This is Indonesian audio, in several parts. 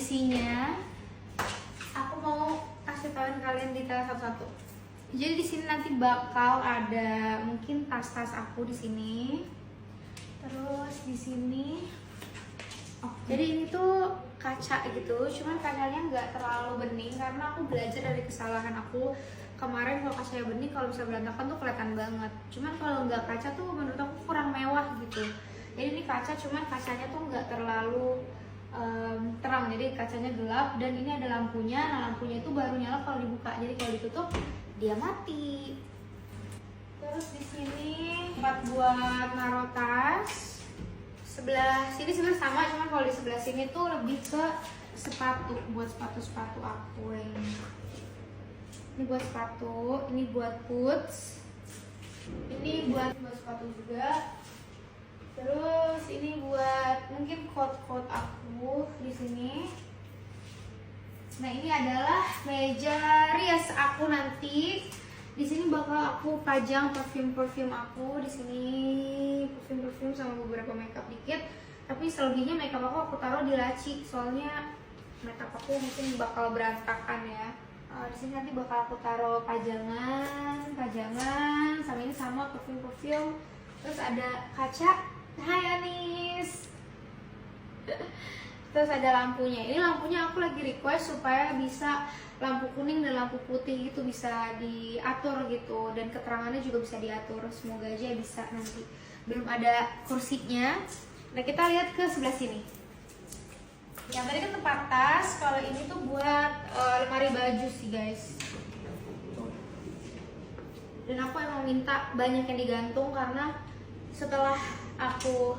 isinya. Aku mau kasih tahuin kalian detail satu-satu. Jadi di sini nanti bakal ada mungkin tas-tas aku di sini. Terus di sini, jadi ini tuh kaca gitu. Cuman kacanya nggak terlalu bening karena aku belajar dari kesalahan aku kemarin. Kalau kacanya bening, kalau bisa berantakan tuh kelihatan banget. Cuman kalau nggak kaca tuh menurut aku kurang mewah gitu. Jadi ini kaca, cuman kacanya tuh nggak terlalu terang, jadi kacanya gelap dan ini ada lampunya. Nah, lampunya itu baru nyala kalau dibuka, jadi kalau ditutup dia mati. Terus di sini tempat buat naruh tas. Sebelah sini sebenarnya sama, cuman kalau di sebelah sini tuh lebih ke sepatu, buat sepatu aku ini. Ini buat sepatu, ini buat boots, ini buat sepatu juga. Terus ini buat mungkin coat aku di sini. Nah, ini adalah meja rias aku nanti. Di sini bakal aku pajang perfume aku di sini, perfume sama beberapa makeup dikit. Tapi selebihnya makeup aku taruh di laci, soalnya makeup aku mungkin bakal berantakan ya. Di sini nanti bakal aku taruh pajangan, sama ini sama perfume. Terus ada kaca. Hai Anis. Terus ada lampunya. Ini lampunya aku lagi request supaya bisa lampu kuning dan lampu putih itu bisa diatur gitu, dan keterangannya juga bisa diatur. Semoga aja bisa nanti. Belum ada kursinya. Nah, kita lihat ke sebelah sini. Yang tadi kan tempat tas. Kalau ini tuh buat lemari baju sih guys. Dan aku emang minta banyak yang digantung karena setelah aku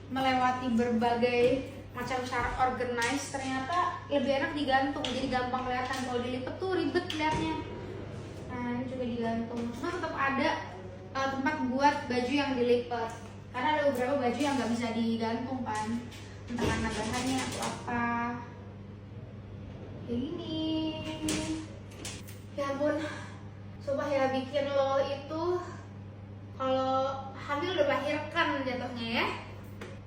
melewati berbagai macam cara organize, ternyata lebih enak digantung, jadi gampang kelihatan. Kalau dilipet tuh ribet liatnya. Nah, ini juga digantung. Cuma tetap ada tempat buat baju yang dilipet, karena ada beberapa baju yang nggak bisa digantung kan, entah karena bahannya atau apa. Kayak gini. Ya ampun, sumpah ya, bikin lo itu kalau hamil udah melahirkan jatuhnya ya.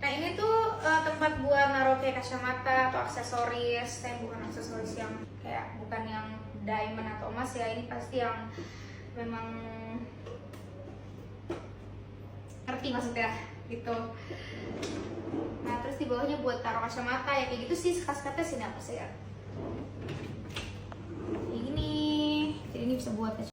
Nah, ini tuh tempat buat naruh kayak kacamata atau aksesoris. Bukan aksesoris yang kayak, bukan yang diamond atau emas ya. Ini pasti yang memang ngerti maksudnya gitu. Nah, terus di bawahnya buat taruh kacamata ya, kayak gitu sih. Kas-kasnya sini apa sih ya? Kayak gini. Jadi ini bisa buat